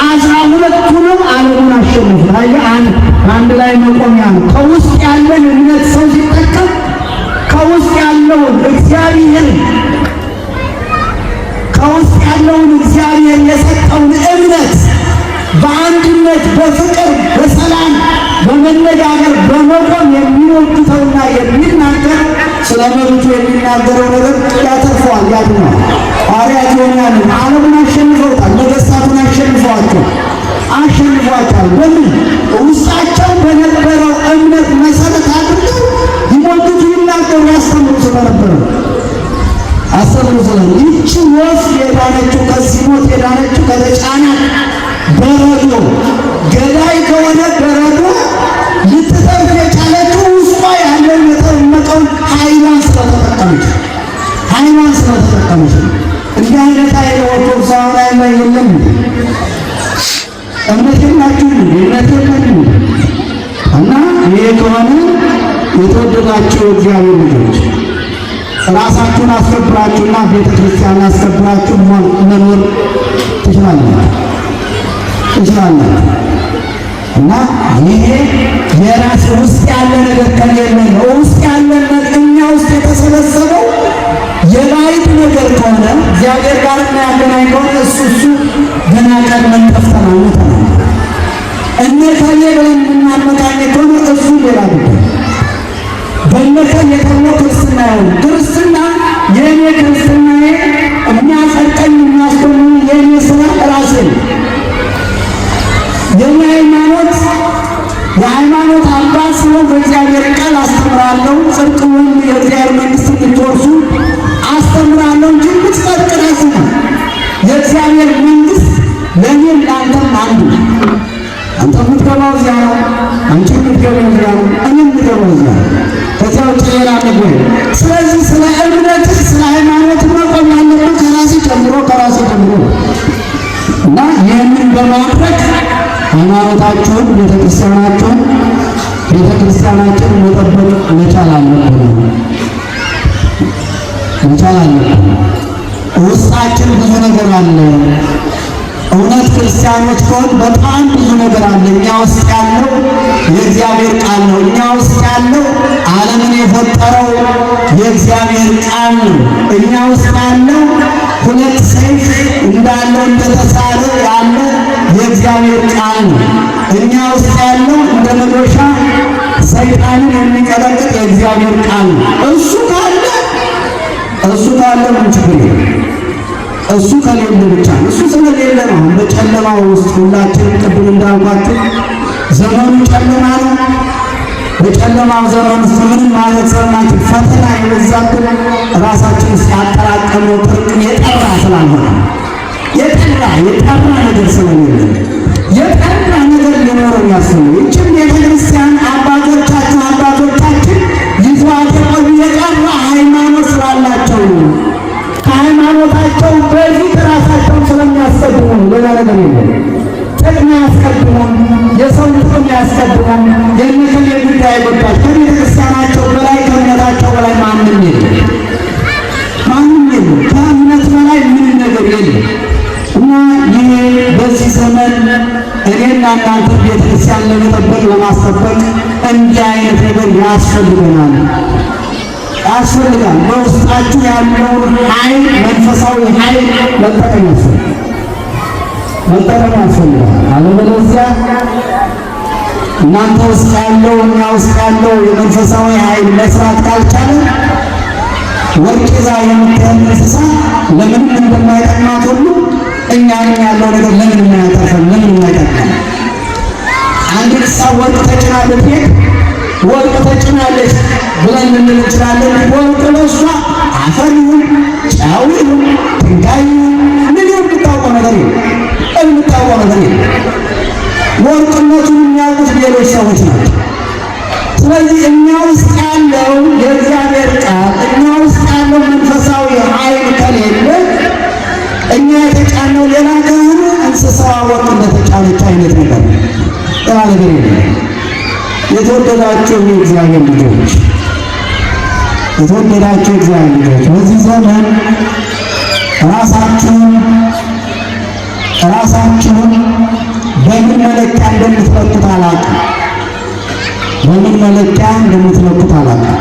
12ቱንም ዓለሙን አሸንፉ። አንድ ላይ መቆሚያ ነው። ከውስጥ ያለን እምነት ሰው ሲጠቀም ከውስጥ ያለውን እግዚአብሔር የሰጠውን እምነት በአንድነት በፍቅር በሰላም በመነጋገር በመቆም የሚሞግተውና የሚናገር ስለ መብቱ የሚናገረው ነገር ያተርፈዋል፣ ያድነዋል። ሐዋርያት ዮሐንስ ዓለሙን አሸንፈውታል። ነገሥታቱን አሸንፏቸዋል። በምን ውስጣቸው በነበረው እምነት መሰረት አድርገው ይሞግቱ፣ ይናገሩ፣ ያስተምሩ ስለነበረ ይህች ወፍ የዳነችው ከዚህ ሞት የዳነችው ከተጫናት በረዶ ገዳይ ከሆነ በረዶ እምነት የላችሁ እምነት የላችሁ እና ይሄ ከሆነ የተወደዳችሁ እግዚአብሔር ልጆች ራሳችሁን አስከብራችሁና ቤተክርስቲያን አስከብራችሁ መኖር ትችላላችሁ። እና ይሄ የራስ ውስጥ ያለ ነገር ከሌለ ነው። ውስጥ ያለ ነገር እኛ ውስጥ የተሰበሰበው የባይት ነገር ከሆነ እግዚአብሔር ጋር የሚያገናኝ ከሆነ እሱ ገና ቀድመን ከፍተናል እነከሌ ብለን የምናመካኝ ከሆነ እሱ ሌላ ጉዳይ። በእነከሌ ተብሎ ክርስትና ይሆን ክርስትና የእኔ ክርስትናዬ የሚያጸድቀኝ የሚያስቆመኝ የእኔ ስራ ራሴ ነው። የእኔ የሃይማኖት አባት ሲሆን በእግዚአብሔር ቃል አስተምራለሁ፣ ጽድቅውን የእግዚአብሔር መንግሥት እንድትወርሱ አስተምራለሁ እንጂ ብትጸድቅ ራሱ ነው። የእግዚአብሔር መንግሥት ለእኔም ለአንተም አንዱ ነው። አንተ የምትገባው እዚያ ነው፣ አንቺ የምትገባው እዚያ ነው፣ እኔ የምትገባው እዚያ ነው። ከዚያ ውጭ ሌላ ነገር። ስለዚህ ስለ እምነት ስለ ሃይማኖት መቆም ያለብን ከራሴ ጀምሮ እና ይህንን በማድረግ ሃይማኖታችሁን ቤተክርስቲያናችን መጠበቅ መቻል አለብን። ውስጣችን ብዙ ነገር አለ። እውነት ክርስቲያኖች ከሆን በጣም ብዙ ነገር አለ። እኛ ውስጥ ያለው የእግዚአብሔር ቃል ነው። እኛ ውስጥ ያለው ዓለምን የፈጠረው የእግዚአብሔር ቃል ነው። እኛ ውስጥ ያለው ሁለት ሰይፍ እንዳለው እንደተሳለ ያለ የእግዚአብሔር ቃል ነው። እኛ ውስጥ ያለው እንደ መዶሻ ሰይጣንን የሚቀጠቅጥ የእግዚአብሔር ቃል ነው። እሱ ካለ ምን ችግር የለም። እሱ ከሌለ ብቻ እሱ ስለሌለ ነው። በጨለማው ውስጥ ሁላችንም ቅድም እንዳልኳችሁ ዘመኑ ጨለማ ነው። በጨለማው ዘመን ውስጥ ምንም ማለት ሰማችሁ ፈተና የበዛብን ራሳችን ሲያጠራቀመው ጥርቅም የጠራ ስላልሆነ የጠራ ነገር ስለሌለ የጠራ ነገር ሊኖረን ያስፈልጋል። ይህችም ቤተክርስቲያን አባቶቻችን ይዟት የቆዩ የጠራ ሃይማኖት ስላላቸው ከሃይማኖታቸው በፊት ራሳቸውን ስለሚያስቀድሙ ሌላ ነገር የለም። ጥቅም ያስቀድሙን፣ የሰው ጥቅም ያስቀድሙን፣ የእነሱን የጉዳይ ጉዳይ ከቤተክርስቲያናቸው በላይ ከእምነታቸው በላይ ማንም የለም። ከእምነት በላይ ምንም ነገር የለም። እና ይሄ በዚህ ዘመን እኔና እናንተ ቤተክርስቲያን ለመጠበቅ ለማስጠበቅ እንዲህ አይነት ነገር ያስፈልጋል። በውስጣችሁ ያለውን ኃይል መንፈሳዊ ኃይል መጠቀም ያስፈልጋል። አለበለዚያ እናንተ ውስጥ ያለው እኛ ውስጥ ያለው የመንፈሳዊ ኃይል መስራት ካልቻለ ወርቅ ይዛ የምትሄድ እንስሳ ለምንም እንደማይጠቅማት ሁሉ እኛን ያለው ነገር ለምን የማያተርፈን ለምን የማይጠቅመን? አንድ እንስሳ ወርቅ ተጭናለች ወርቅ ተጭናለች ብለን ልንል እንችላለን። ወርቅ ለእሷ አፈር ይሁን ጨው ይሁን ድንጋይ ይሁን ምን የምታውቀው ነገር የለም። ወርቅነቱን የሚያውቁት ሌሎች ሰዎች ናቸው። ስለዚህ እኛ ውስጥ ያለው የእግዚአብሔር ቃል እኛ ውስጥ ያለው መንፈሳዊ ኃይል ከሌለ እኛ የተጫነው ሌላ ከሆነ እንስሳዋ ወርቅ እንደተጫነች አይነት ነገር ሌላ ነገር የለም። የተወደዳችሁ የእግዚአብሔር ልጆች በዚህ ዘመን ራሳችሁን በምን መለኪያ እንደምትለኩት አላውቅም።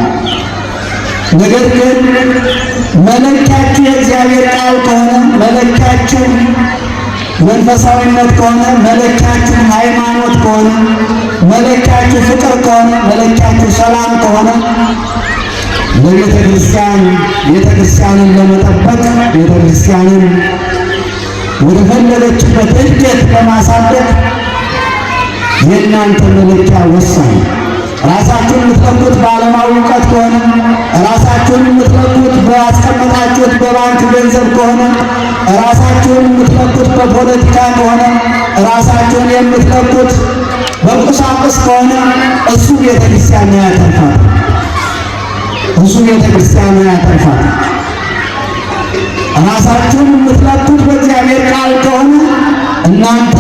ነገር ግን መለኪያችሁ የእግዚአብሔር ቃል ከሆነ መለኪያችሁ መንፈሳዊነት ከሆነ መለኪያችሁ ሃይማኖት ከሆነ መለኪያችሁ ፍቅር ከሆነ መለኪያችሁ ሰላም ከሆነ ቤተክርስቲያንን ለመጠበቅ ቤተክርስቲያንን ወደ ፈለገችበት እድገት ለማሳደግ የእናንተ መለኪያ ወሳኝ። ራሳችሁን የምትለኩት በዓለማዊ እውቀት ከሆነ ራሳችሁን የምትለኩት በአስቀመጣችሁት በባንክ ገንዘብ ከሆነ ራሳችሁን የምትለኩት በፖለቲካ ከሆነ ራሳችሁን የምትለኩት በቁሳቁስ ከሆነ እሱ ቤተክርስቲያን ያተርፋል። ራሳችሁን የምትለኩት በእግዚአብሔር ቃል ከሆነ እናንተ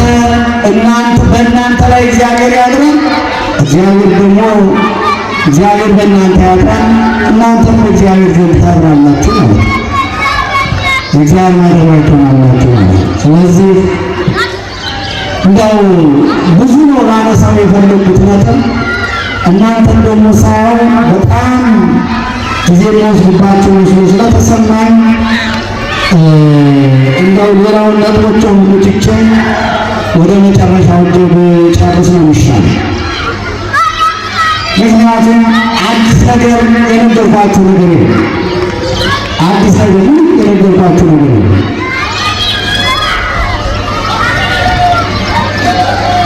በእናንተ ላይ እግዚአብሔር ያድራል፣ እግዚአብሔር በእናንተ ያድራል፣ እናንተም እግዚአብሔር ዘንድ ታድራላችሁ ማለት ነው። እግዚአብሔር ማደሪያ ትሆናላችሁ ማለት ነው። ስለዚህ እንደው ብዙ ነው ላነሳው የፈለጉት ነጥብ እናንተን ደግሞ ሳያው በጣም ጊዜ የሚወስድባቸው መስሎ ስለተሰማኝ እንደው ሌላውን ነጥቦችን ሁሉ ትቼ ወደ መጨረሻው ብጨርስ ነው የሚሻለው። ምክንያቱም አዲስ ነገር የነገርኳችሁ ነገር የለም። አዲስ ነገር የነገርኳችሁ ነገር የለም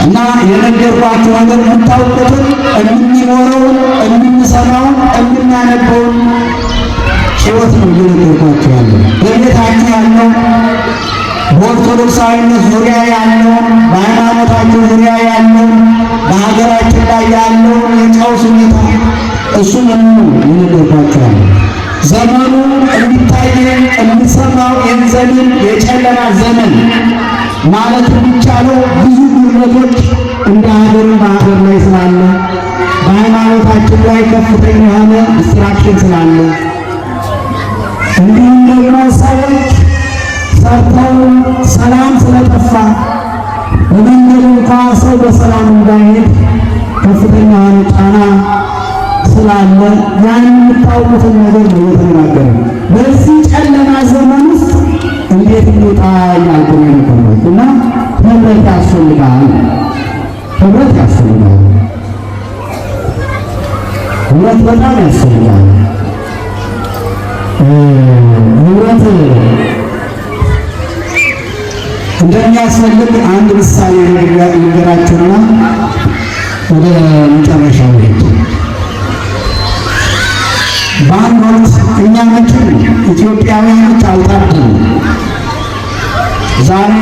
እና የነገርኳችሁ ነገር የምታውቁትን የምንኖረውን፣ የምንሰማውን፣ የምናነበውን ሕይወት ነው እየነገርኳችሁ ያለው። በቤታችሁ ያለው በኦርቶዶክሳዊነት ዙሪያ ያለውን፣ በሃይማኖታችሁ ዙሪያ ያለውን፣ በሀገራችን ላይ ያለውን የቀውስ ሁኔታ እሱን የነገርኳችሁ ያለው። ዘመኑ እንዲታየን የምንሰማው ይህን ዘመን የጨለማ ዘመን ማለት የሚቻለው ብዙ ጉድለቶች እንደ ሀገር በሀገር ላይ ስላለ፣ በሃይማኖታችን ላይ ከፍተኛ የሆነ ዲስትራክሽን ስላለ፣ እንዲሁም ደግሞ ሰዎች ሰርተው ሰላም ስለጠፋ በመንገድ እንኳ ሰው በሰላም እንዳይሄድ ከፍተኛ የሆነ ጫና ስላለ ያን የምታውቁትን ነገር ነው የተናገረ። በዚህ ጨለማ ዘመን ውስጥ እንዴት እንውጣ እያልኩ ነው የነበረው እና ህብረት ያስፈልጋል፣ ህብረት ያስፈልጋል፣ ህብረት በጣም ያስፈልጋል። ህብረት እንደሚያስፈልግ አንድ ምሳሌ ነገራችሁና ወደ መጨረሻው ሄድ። በአንድ ወቅት እኛ መቼም ኢትዮጵያውያኖች አልታደልም። ዛሬ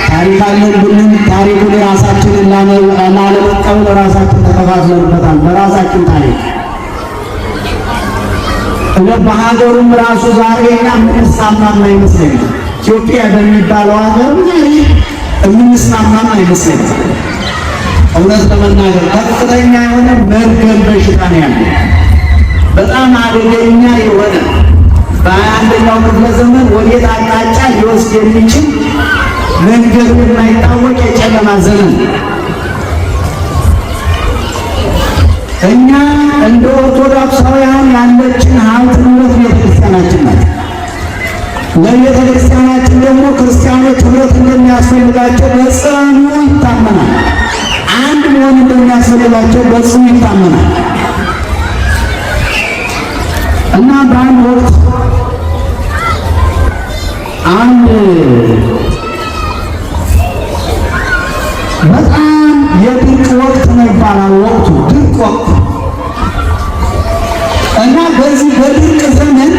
ታሪክ አለን ብለን ታሪኩን ራሳችንን ላለመቀበል ራሳችን ተከፋፍለንበታል። በራሳችን ታሪክ በሀገሩም ራሱ ዛሬ እኛ የምንስማማም አይመስለኝም። ኢትዮጵያ በሚባለው ሀገር የምንስማማም አይመስለኝም። እውነት ለመናገር ከፍተኛ የሆነ መርገም በሽታ ነው ያለው። በጣም አደገኛ የሆነ በ21ኛው ክፍለ ዘመን ወዴት አቅጣጫ ሊወስድ የሚችል መንገዱ የማይታወቅ የጨለማ ዘመን። እኛ እንደ ኦርቶዶክሳውያን ያለችን ሀብት ንብረት ቤተክርስቲያናችን ናት። ለቤተክርስቲያናችን ደግሞ ክርስቲያኖች ህብረት እንደሚያስፈልጋቸው በጽኑ ይታመናል። አንድ መሆን እንደሚያስፈልጋቸው በጽኑ ይታመናል። እና በአንድ ወቅት አንድ በጣም የድርቅ ወቅት ነው ይባላል። ወቅቱ ድርቅ ወቅት እና በዚህ በድርቅ ዘመን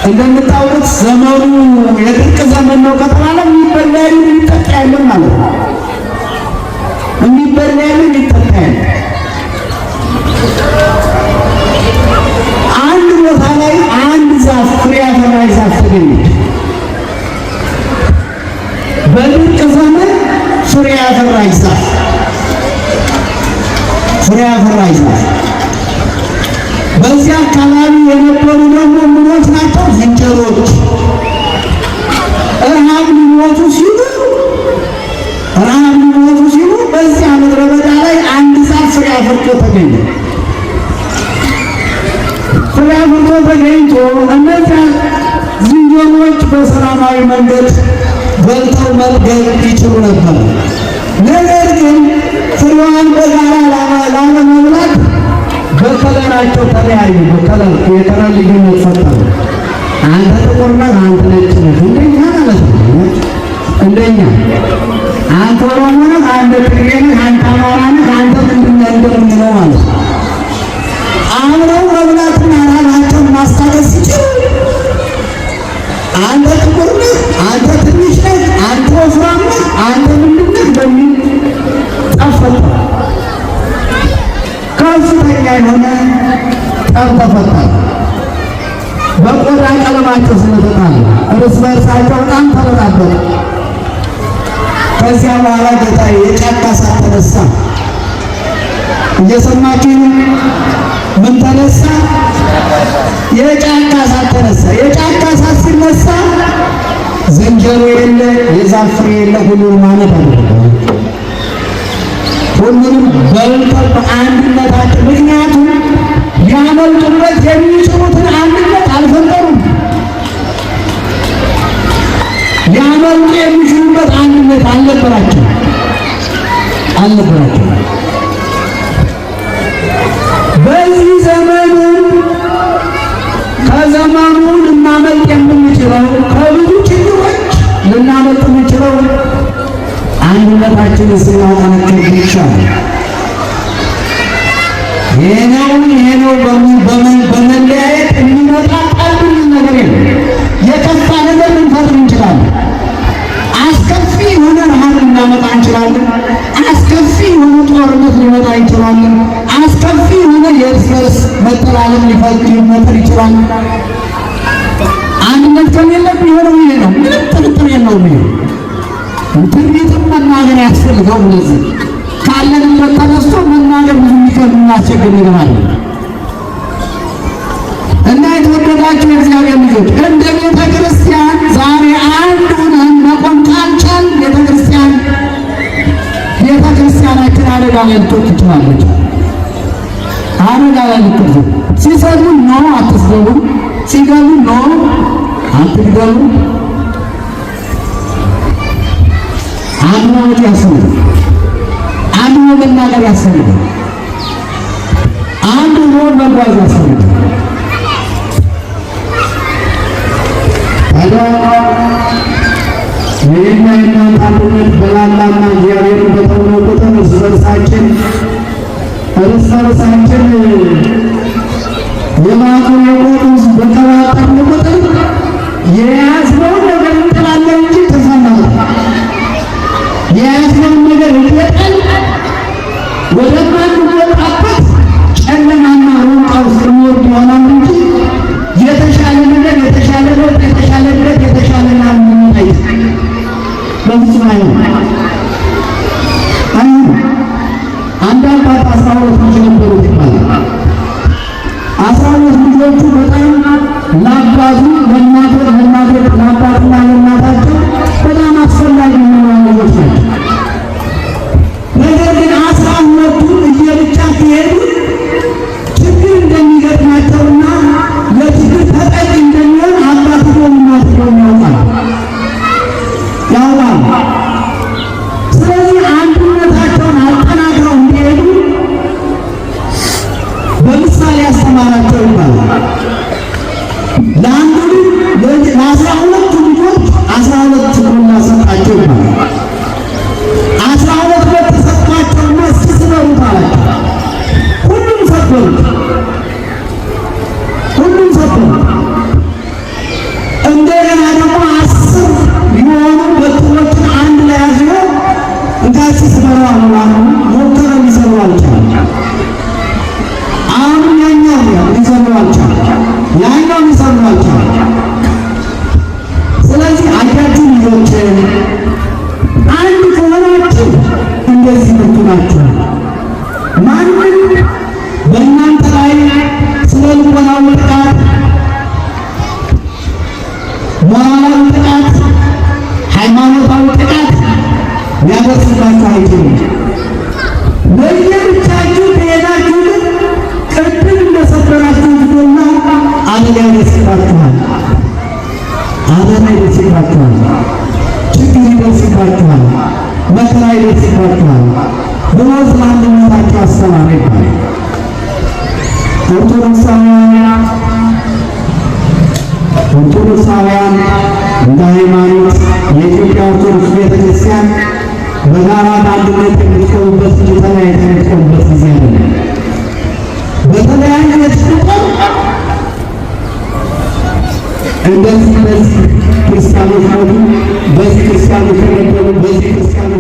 እንደምታውቁት ዘመኑ የድርቅ ዘመን ነው ከተባለ የሚበላ የሚጠጣ የለም ማለት ነው። የሚበላ የሚጠጣ የለም። አንድ ቦታ ላይ አንድ ዛፍ ፍሬ ያፈራች ዛፍ ተገኘች። በድርቅ ዘመን ፍሬ ያፈራች ዛፍ በዚህ አካባቢ የነበሩ ደግሞ ምኖች ናቸው? ዝንጀሮች። ረሃብ ሊሞቱ ሲሉ በዚያ ምድረ በዳ ላይ አንድ ዛፍ ፍሬ አፍርቶ ተገኘ። ፍሬ አፍርቶ ተገኝቶ እነዚያ ዝንጀሮች በሰላማዊ መንገድ በልተው መጥገብ ይችሉ ነበር። ነገር ግን ፍሬዋን በጋራ ላለመብላት በከለራቸው ተለያዩ። የከለር ልዩነት ፈጠሩ። አንተ ጥቁር ነህ፣ አንተ ነጭ ነህ፣ እንደኛ ማለት ነው። እንደኛ አንተ ኦሮሞ ነህ፣ አንተ ትግሬ ነህ፣ አንተ አማራ ነህ፣ አንተ ምንድን ነህ እንደምንለው ማለት ነው። አብረው መብላትና ረሃባቸውን ማስታገስ ሲችሉ አንተ ጥቁር ነህ፣ አንተ ትንሽ ነህ፣ አንተ ወፍራም ነህ፣ አንተ ምንድን ነህ በሚል ጠፈጠ። ከፍተኛ የሆነ ጠብ ተፈጠረ። በቆዳ ቀለማቸው ስለተጣሉ እርስ በእርሳቸው በጣም ተበጣበጡ። ከዚያ በኋላ ጌታ የጫካ እሳት ተነሳ። እየሰማችሁ ምን ተነሳ? የጫካ እሳት ተነሳ። የጫካ እሳት ሲነሳ ዝንጀሮ የለ፣ የዛፍ ፍሬ የለ፣ ሁሉንም ማለት አደረገ። ሁሉንም በልተው በአንድነታቸው፣ ምክንያቱም ሊያመልጡበት የሚችሉትን አንድነት አልፈጠሩም። ሊያመልጡ የሚችሉበት አንድነት አልነበራቸው። በዚህ ዘመኑ ከዘመኑ ልናመልጥ የምንችለው ከብዙ ችግሮች ልናመልጥ የምንችለው አንድነታችንን ስናጠነክር ብቻ ነው። ይሄ ነው በመለያየት የሚመጣ ቀልድ ነገር የለም። የከፋ ነገር ልንፈጥር እንችላለን። አስከፊ የሆነ ረሃብ ልናመጣ እንችላለን። አስከፊ የሆነ ጦርነት ሊመጣ እንችላለን። አስከፊ የሆነ የእርስ በርስ መጠላለፍ ሊፈጠር ይችላል። አንድነት ከሌለም የሆነው ይሄ ነው። ምንም ጥርጥር የለውም። ይሄ ትንቢትም መናገር ያስፈልገው። እንደዚህ ካለንበት ተነስቶ መናገር ብዙ የሚከብድ የሚያስቸግር ነገር አለ እና የተወደዳችሁ የእግዚአብሔር ልጆች እንደ ቤተ ክርስቲያን ዛሬ አንድ ሆነን መቆም ካልቻል ቤተ ክርስቲያናችን አደጋ ላይ ልትወድቅ ትችላለች። አደጋ ላይ ልትወድቅ። ሲሰሩ ኖ አትስገቡ፣ ሲገሉ ኖ አትግደሉ። አንድ ማለት ያስፈልጋል። አንድ መናገር ያስፈልጋል። አንድ መጓዝ ያስፈልጋል። ይህና የእናንተ አንድነት በላላና እግዚአብሔርን በተውነው ቁጥር እርስ በርሳችን የማቱን የቆጡ በተባጠርን ቁጥር የያዝነውን ነገር እንጥላለን እንጂ ተሰማት የያዝነውን ነገር እየጠል ወደማንወጣበት ጨለማና ሩቃ ውስጥ የሚወርድ ይሆናል እንጂ የተሻለ ነገር፣ የተሻለ ለውጥ፣ የተሻለ እድገት፣ የተሻለ ናምንነት አይደለም። በፍጹም አይሆንም። አንድ አባት 12 ልጅ ነበሩት ይባላል። 12 ልጆቹ በጣም ለአባቱ ለአባቱና ለእናታቸው በጣም አስፈላጊ የሆኑ ልጆች ናቸው። ነገር ግን 12ቱ እየብቻ ሲሄዱ ችግር እንደሚገጥማቸውና ለችግር ተጠቂ እንደሚሆን አባትየውም እናትየውም ያውቃሉ። ስለዚህ አንድነታቸውን አጠናክረው እንዲሄዱ በምሳሌ ያስተማራቸው ይባላል። ለአንዱ ለ12ቱ ልጆች 12 ጎላ ሰጣቸው ይባላል። 12 በተሰጣቸውና እስኪ ስበሩት አላቸው። ሁሉም ሰበሩት። እንደገና ደግሞ 10 የሆኑ በትሮችን አንድ ላይ አዝሮ እንካሲ ስበሩ አሉ። ሞክረው ሊሰሩ አልቻሉም። አሁን ያኛው ሊሰሩ አልቻሉም። ስለዚህ አያችሁ ልጆች፣ አንድ ከሆናችሁ እንደዚህ ብርቱ ናችሁ። ማንም በእናንተ ላይ ስለ ልቦናዊ ጥቃት፣ ሞራላዊ ጥቃት፣ ሃይማኖታዊ ጥቃት ሊያደርስባችሁ አይችልም። ለየብቻችሁ ከሄዳችሁ ግን ቅድም እንደሰበራችሁ ግዶና አደጋ ይደርስባችኋል። ችግር ይደርስባችኋል። መከራ ይደርስባችኋል ብሎ ስለ አንድነታችሁ አስተማረ ይባላል። ኦርቶዶክሳውያን እንደ ሃይማኖት የኢትዮጵያ ኦርቶዶክስ ቤተክርስቲያን በጋራ በአንድነት የምትቆሙበት እንጂ ተለያይተን የምትቆሙበት ጊዜ አይደለም። በተለያየች ቁጥር እንደዚህ ክርስቲያኖች ሞቱ፣ በዚህ ክርስቲያኖች ተገደሉ፣ በዚህ ክርስቲያኖች